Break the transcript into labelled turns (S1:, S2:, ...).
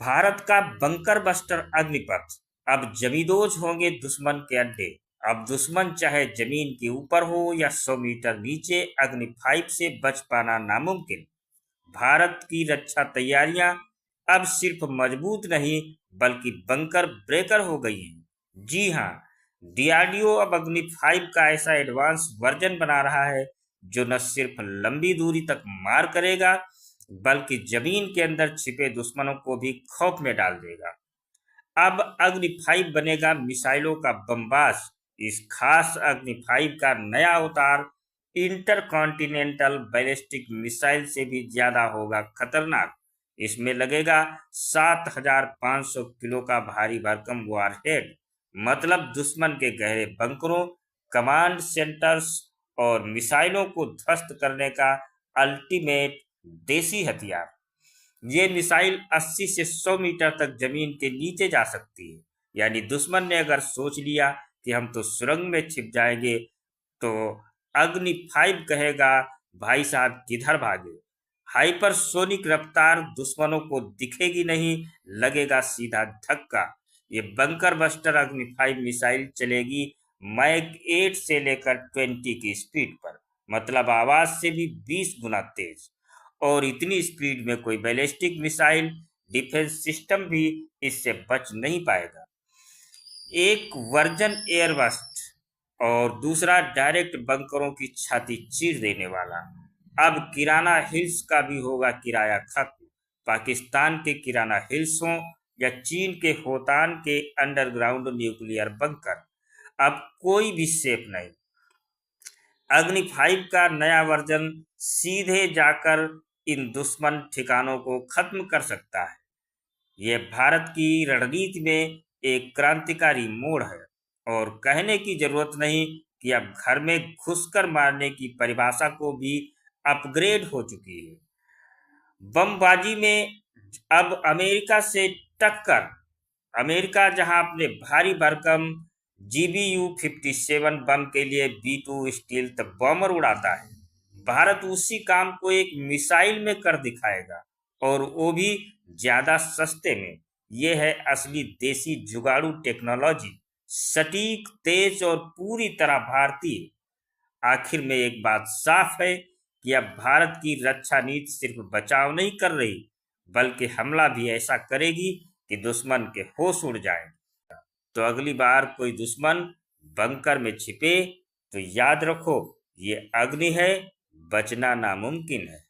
S1: भारत का bunker buster Agnipath. अब जमींदोज होंगे दुश्मन के अड्डे। अब दुश्मन चाहे जमीन के ऊपर हो या 100 मीटर नीचे, अग्नि 5 से बच पाना नामुमकिन। भारत की रक्षा तैयारियां अब सिर्फ मजबूत नहीं बल्कि बंकर ब्रेकर हो गई हैं। जी हां, डीआरडीओ अब अग्नि 5 का ऐसा एडवांस वर्जन बना रहा है जो न सिर्फ लंबी दूरी तक मार करेगा बल्कि जमीन के अंदर छिपे दुश्मनों को भी खौफ में डाल देगा। अब अग्नि 5 बनेगा मिसाइलों का बमबास। इस खास अग्नि 5 का नया अवतार इंटरकॉन्टिनेंटल बैलिस्टिक मिसाइल से भी ज्यादा होगा खतरनाक। इसमें लगेगा 7,500 किलो का भारी भरकम वॉरहेड, मतलब दुश्मन के गहरे बंकरों, कमांड सेंटर्स और मिसाइलों को ध्वस्त करने का अल्टीमेट देसी हथियार। ये मिसाइल 80 से 100 मीटर तक जमीन के नीचे जा सकती है। यानी दुश्मन ने अगर सोच लिया कि हम तो सुरंग में छिप जाएंगे, तो अग्नि 5 कहेगा भाई साहब किधर भागे। हाइपरसोनिक रफ्तार, दुश्मनों को दिखेगी नहीं, लगेगा सीधा धक्का। ये बंकर बस्टर अग्नि 5 मिसाइल चलेगी मैक 8 से लेकर 20 की स्पीड पर, मतलब आवाज से भी 20 गुना तेज। और इतनी स्पीड में कोई बैलिस्टिक मिसाइल डिफेंस सिस्टम भी इससे बच नहीं पाएगा। एक वर्जन एयरबस्ट और दूसरा डायरेक्ट बंकरों की छाती चीर देने वाला। अब किराना हिल्स का भी होगा किराया खत्म। पाकिस्तान के किराना हिल्स हों या चीन के होतान के अंडरग्राउंड न्यूक्लियर बंकर, अब कोई भी सेफ नहीं। अग्नि 5 का नया वर्जन सीधे जाकर इन दुश्मन ठिकानों को खत्म कर सकता है। यह भारत की रणनीति में एक क्रांतिकारी मोड़ है और कहने की जरूरत नहीं कि अब घर में घुसकर मारने की परिभाषा को भी अपग्रेड हो चुकी है। बमबाजी में अब अमेरिका से टक्कर। अमेरिका जहां अपने भारी भरकम GBU-57 बम के लिए B-2 स्टील्थ बॉम्बर उड़ाता है, भारत उसी काम को एक मिसाइल में कर दिखाएगा, और वो भी ज्यादा सस्ते में। यह है असली देसी जुगाड़ू टेक्नोलॉजी, सटीक, तेज और पूरी तरह भारतीय। आखिर में एक बात साफ है कि अब भारत की रक्षा नीति सिर्फ बचाव नहीं कर रही बल्कि हमला भी ऐसा करेगी कि दुश्मन के होश उड़ जाए। तो अगली बार कोई दुश्मन बंकर में छिपे तो याद रखो, ये अग्नि है, बचना नामुमकिन है।